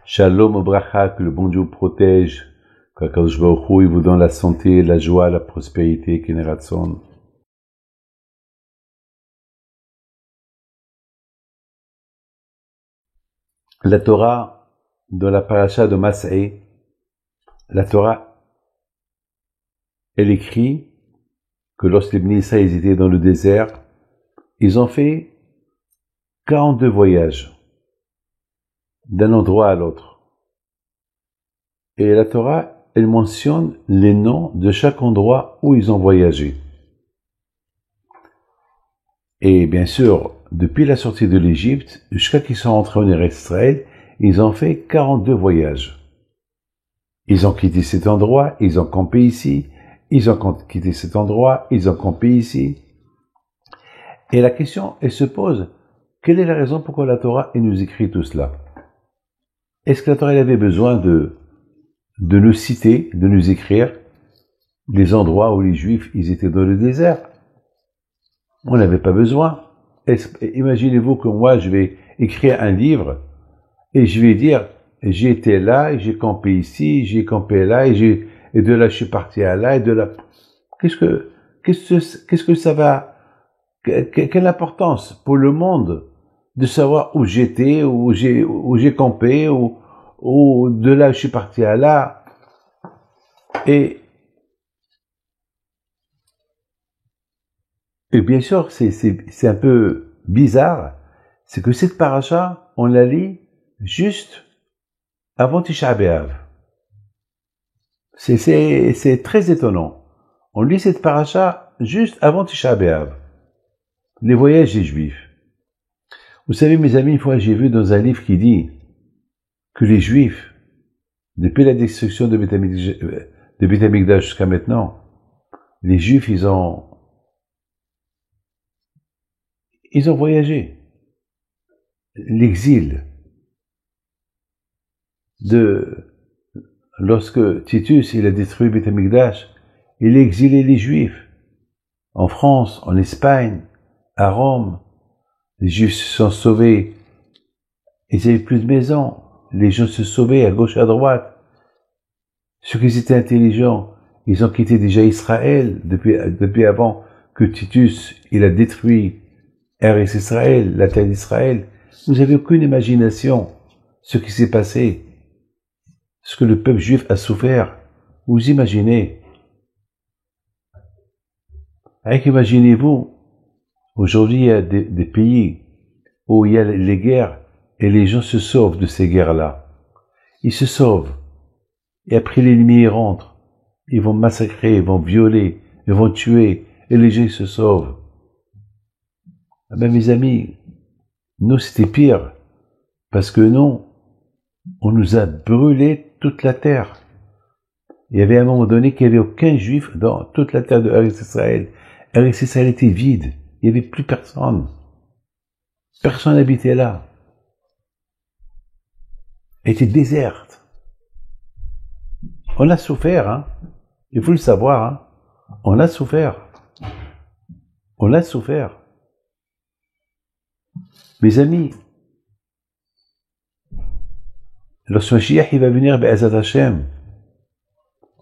Shalom Obracha, que le bon Dieu vous protège, qu'Akadosh Baruch Hu vous donne la santé, la joie, la prospérité, Keneratson. La Torah, dans la paracha de Mas'é, la Torah, elle écrit que lorsque les Bnei Israël étaient dans le désert, ils ont fait 42 voyages d'un endroit à l'autre. Et la Torah, elle mentionne les noms de chaque endroit où ils ont voyagé. Et bien sûr, depuis la sortie de l'Égypte, jusqu'à qu'ils sont rentrés en Eretz Israël, ils ont fait 42 voyages. Ils ont quitté cet endroit, ils ont campé ici, ils ont quitté cet endroit, ils ont campé ici. Et la question, elle se pose, quelle est la raison pourquoi la Torah elle nous écrit tout cela? Est-ce que la Torah elle avait besoin de nous citer, de nous écrire les endroits où les Juifs ils étaient dans le désert? On n'avait pas besoin. Imaginez-vous que moi je vais écrire un livre et je vais dire j'ai été là, j'ai campé ici, j'ai campé là, et de là je suis parti à là, et de là. Qu'est-ce que ça va, quelle importance pour le monde de savoir où j'étais, où j'ai campé, ou de là je suis parti à là. Et bien sûr, c'est un peu bizarre, c'est que cette paracha, on la lit juste avant Tisha B'Av. C'est très étonnant. On lit cette paracha juste avant Tisha B'Av. Les voyages des Juifs. Vous savez, mes amis, une fois j'ai vu dans un livre qui dit que les Juifs, depuis la destruction de Beth Amikdash jusqu'à maintenant, les Juifs, ils ont voyagé. L'exil lorsque Titus, il a détruit Beth Amikdash, il a exilé les Juifs. En France, en Espagne, à Rome, les Juifs se sont sauvés. Ils n'avaient plus de maison. Les gens se sauvaient à gauche et à droite. Ceux qui étaient intelligents, ils ont quitté déjà Israël depuis avant que Titus, il a détruit Eretz Israël, la terre d'Israël. Vous n'avez aucune imagination ce qui s'est passé, ce que le peuple juif a souffert. Vous imaginez? Imaginez-vous, aujourd'hui il y a des pays où il y a les guerres et les gens se sauvent de ces guerres-là. Ils se sauvent. Et après l'ennemi rentre. Ils vont massacrer, ils vont violer, ils vont tuer et les gens se sauvent. Ah ben mes amis, nous c'était pire. Parce que non, on nous a brûlé toute la terre. Il y avait à un moment donné qu'il n'y avait aucun juif dans toute la terre de Eretz Israël. Eretz Israël était vide. Il n'y avait plus personne. Personne n'habitait là. Elle était déserte. On a souffert, hein. Il faut le savoir, hein. On a souffert. On a souffert. Mes amis, lorsque Mashiach il va venir, Be'ezat Hashem,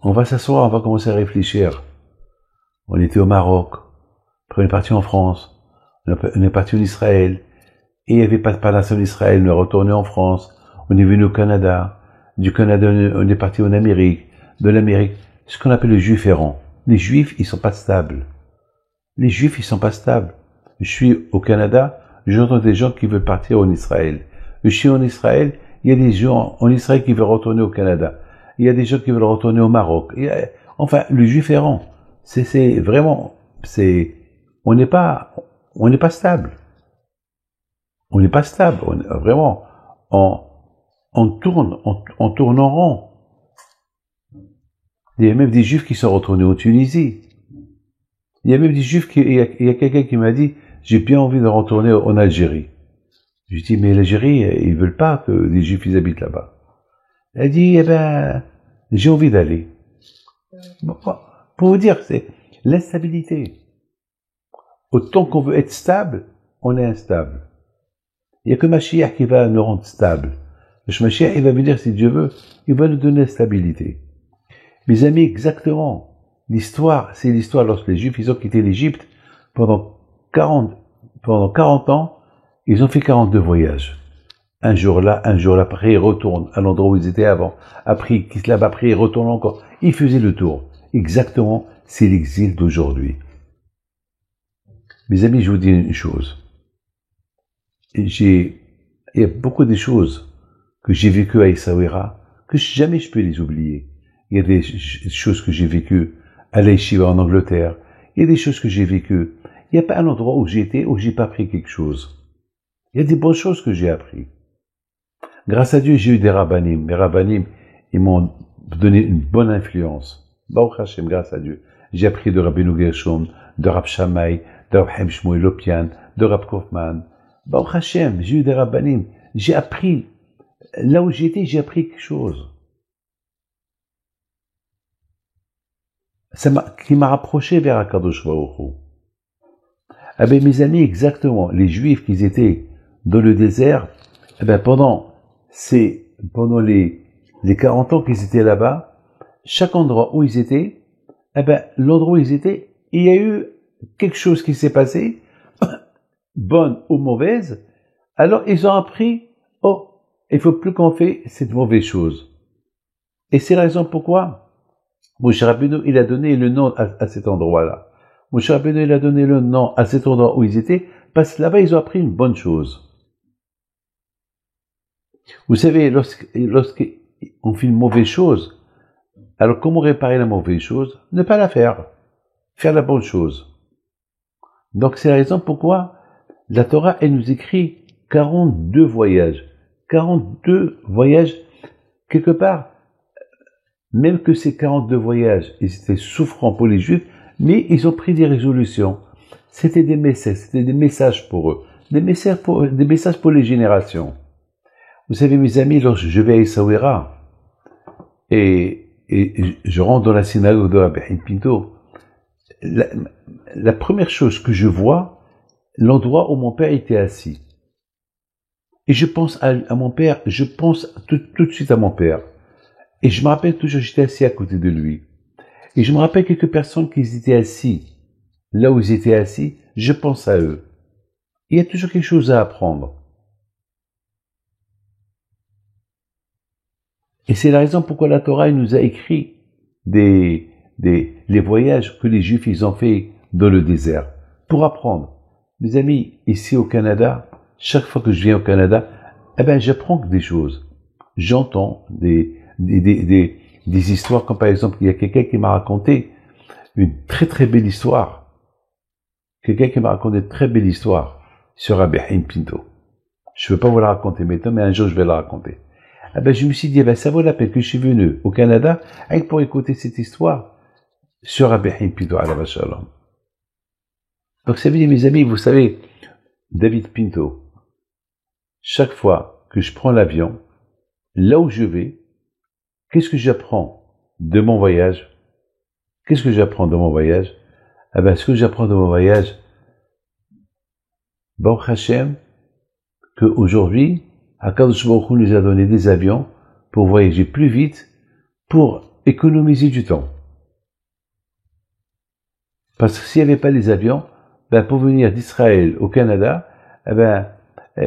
on va s'asseoir, on va commencer à réfléchir. On était au Maroc, après on est parti en France, on est parti en Israël, et il n'y avait pas de parnassa en Israël, on est retourné en France, on est venu au Canada, du Canada on est parti en Amérique, de l'Amérique, ce qu'on appelle le juif errant. Les juifs, ils sont pas stables. Les juifs, ils sont pas stables. Je suis au Canada, j'entends des gens qui veulent partir en Israël. Je suis en Israël, il y a des gens en Israël qui veulent retourner au Canada. Il y a des gens qui veulent retourner au Maroc. Enfin, le juif errant, c'est vraiment, on n'est pas stable. On n'est pas stable. Vraiment, on tourne en rond. Il y a même des juifs qui sont retournés en Tunisie. Il y a même des juifs il y a quelqu'un qui m'a dit, j'ai bien envie de retourner en Algérie. Je dis, mais l'Algérie, ils veulent pas que les juifs ils habitent là-bas. Elle dit, eh ben, j'ai envie d'aller. Pour vous dire, c'est l'instabilité. Autant qu'on veut être stable, on est instable. Il n'y a que Mashiach qui va nous rendre stables. Le Mashiach, il va venir, si Dieu veut, il va nous donner la stabilité. Mes amis, exactement. L'histoire, c'est l'histoire lorsque les Juifs, ils ont quitté l'Égypte pendant 40 ans, ils ont fait 42 voyages. Un jour là, après ils retournent à l'endroit où ils étaient avant. Après ils quittent là-bas, après ils retournent encore. Ils faisaient le tour. Exactement, c'est l'exil d'aujourd'hui. Mes amis, je vous dis une chose. Il y a beaucoup de choses que j'ai vécues à Essaouira, que jamais je peux les oublier. Il y a des choses que j'ai vécues à l'Yeshiva en Angleterre. Il y a des choses que j'ai vécues. Il n'y a pas un endroit où j'ai été où j'ai pas appris quelque chose. Il y a des bonnes choses que j'ai appris. Grâce à Dieu, j'ai eu des rabbanim. Mes rabbanim, ils m'ont donné une bonne influence. Baruch Hashem, grâce à Dieu. J'ai appris de Rabbeinu Gershom, de Rab Shammai, de Rab Chaim Shmuel Lopian, de Rab Kaufman. Baruch Hashem, j'ai eu des rabbanim. J'ai appris. Là où j'étais, j'ai appris quelque chose. Qui m'a rapproché vers Akadosh Baruch Hu. Ah ben, mes amis, exactement. Les Juifs qui étaient dans le désert, eh ben, pendant les 40 ans qu'ils étaient là-bas, chaque endroit où ils étaient, eh ben, l'endroit où ils étaient, il y a eu quelque chose qui s'est passé, bonne ou mauvaise, alors ils ont appris, oh, il faut plus qu'on fait cette mauvaise chose. Et c'est la raison pourquoi Moshe Rabbeinu, il a donné le nom à cet endroit-là. Moshe Rabbeinu, il a donné le nom à cet endroit où ils étaient, parce que là-bas, ils ont appris une bonne chose. Vous savez, lorsqu'on fait une mauvaise chose, alors comment réparer la mauvaise chose? Ne pas la faire. Faire la bonne chose. Donc c'est la raison pourquoi la Torah, elle nous écrit 42 voyages. 42 voyages, quelque part, même que ces 42 voyages, ils étaient souffrants pour les Juifs, mais ils ont pris des résolutions. C'était des messages pour eux. Des messages pour les générations. Vous savez, mes amis, lorsque je vais à Essaouira, et je rentre dans la synagogue de Rabbi Chaim Pinto, la première chose que je vois, l'endroit où mon père était assis. Et je pense à mon père, je pense tout de suite à mon père. Et je me rappelle toujours, j'étais assis à côté de lui. Et je me rappelle quelques personnes qui étaient assis. Là où ils étaient assis, je pense à eux. Il y a toujours quelque chose à apprendre. Et c'est la raison pourquoi la Torah nous a écrit les voyages que les Juifs ils ont fait dans le désert. Pour apprendre. Mes amis, ici au Canada, chaque fois que je viens au Canada, eh ben, j'apprends des choses. J'entends des histoires, comme par exemple, il y a quelqu'un qui m'a raconté une très très belle histoire. Quelqu'un qui m'a raconté une très belle histoire sur Rabbi Chaim Pinto. Je ne veux pas vous la raconter maintenant, mais un jour je vais la raconter. Ah ben, je me suis dit, eh ben, ça vaut la peine que je suis venu au Canada, rien que pour écouter cette histoire sur Rabbi Chaim Pinto, alav shalom. Donc, ça veut dire, mes amis, vous savez, David Pinto, chaque fois que je prends l'avion, là où je vais, qu'est-ce que j'apprends de mon voyage? Qu'est-ce que j'apprends de mon voyage? Ah ben, ce que j'apprends de mon voyage, Baruch Hashem, qu'aujourd'hui, Akadosh Baruch Hu nous a donné des avions pour voyager plus vite, pour économiser du temps. Parce que s'il n'y avait pas les avions, ben, pour venir d'Israël au Canada, eh ben,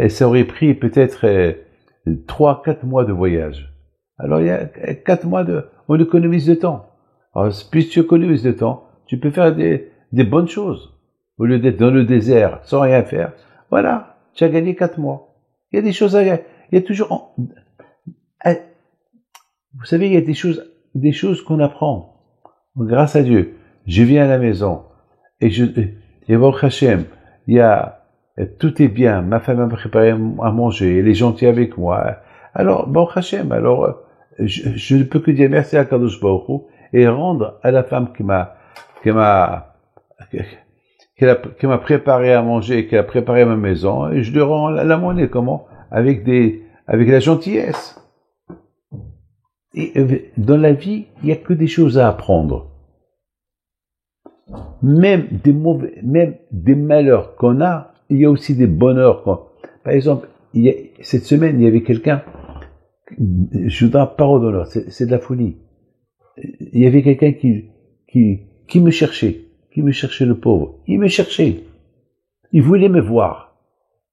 ça aurait pris peut-être 3-4 mois de voyage. Alors il y a 4 mois on économise de temps. Alors plus tu économises de temps, tu peux faire des bonnes choses. Au lieu d'être dans le désert sans rien faire, voilà, tu as gagné 4 mois. Il y a des choses il y a toujours, vous savez, il y a des choses qu'on apprend. Grâce à Dieu, je viens à la maison et Baruch Hashem, tout est bien, ma femme m'a préparé à manger, elle est gentille avec moi. Alors, Baruch Hashem, je ne peux que dire merci à Kadosh Baruch Hu et rendre à la femme qui m'a préparé à manger, qui a préparé ma maison, et je lui rends la monnaie, comment? Avec la gentillesse. Et dans la vie, il n'y a que des choses à apprendre. Même des malheurs qu'on a, il y a aussi des bonheurs. Par exemple, cette semaine, il y avait quelqu'un, je vous donne parole d'honneur, c'est de la folie. Il y avait quelqu'un qui me cherchait, le pauvre. Il me cherchait. Il voulait me voir.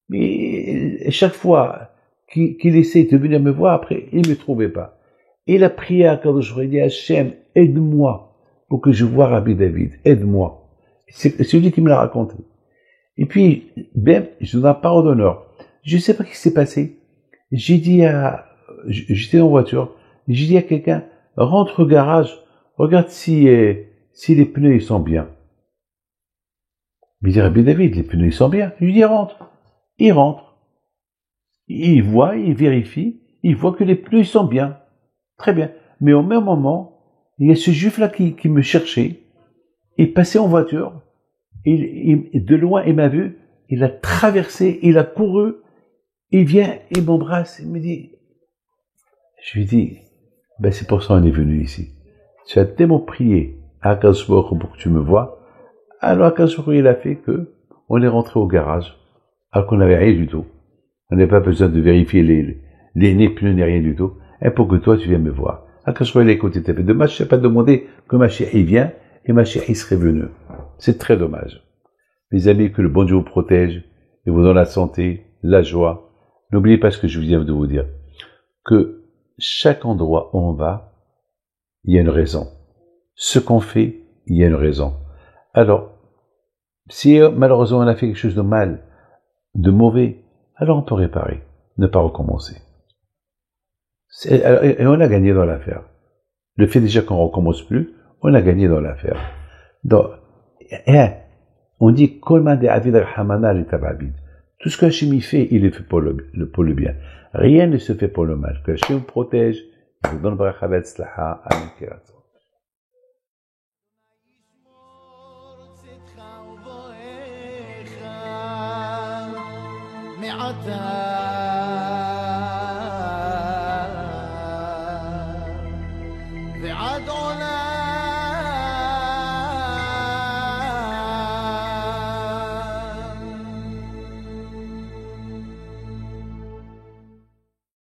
Mais chaque fois qu'il essayait de venir me voir, après, il me trouvait pas. Il a prié à Kadosh, il dit, Hachem, aide-moi pour que je voie Rabbi David, aide-moi. C'est lui qui me l'a raconté. Et puis, ben, je donne parole d'honneur. Je sais pas ce qui s'est passé. J'étais en voiture, j'ai dit à quelqu'un, rentre au garage, regarde si les pneus ils sont bien. Il me dit, Rabbi David, les pneus ils sont bien. Je lui dis, rentre. Il rentre. Il voit, il vérifie, il voit que les pneus ils sont bien. Très bien. Mais au même moment, il y a ce juif-là qui me cherchait. Il passait en voiture. De loin, il m'a vu. Il a traversé, il a couru. Il vient, il m'embrasse. Il me dit, je lui dis, ben c'est pour ça qu'on est venu ici. Tu as tellement prié à Akadosh Baruch Hu pour que tu me vois. Alors Akadosh Baruch Hu, il a fait que on est rentré au garage. Alors qu'on n'avait rien du tout. On n'avait pas besoin de vérifier les pneus ni rien du tout. Et pour que toi, tu viennes me voir. Akadosh Baruch Hu, il a écouté ta fait dommage, je n'ai pas demandé que Mashiach il vient et Mashiach il serait venu. C'est très dommage. Mes amis, que le bon Dieu vous protège et vous donne la santé, la joie. N'oubliez pas ce que je viens de vous dire. Que chaque endroit où on va, il y a une raison. Ce qu'on fait, il y a une raison. Alors, si malheureusement on a fait quelque chose de mal, de mauvais, alors on peut réparer, ne pas recommencer. Et on a gagné dans l'affaire. Le fait déjà qu'on ne recommence plus, on a gagné dans l'affaire. Donc, on dit tout ce que Hachem fait, il est fait pour le bien. Rien ne se fait pour le mal. Que Hachem vous protège, vous donne bracha v'etzlacha. Amen.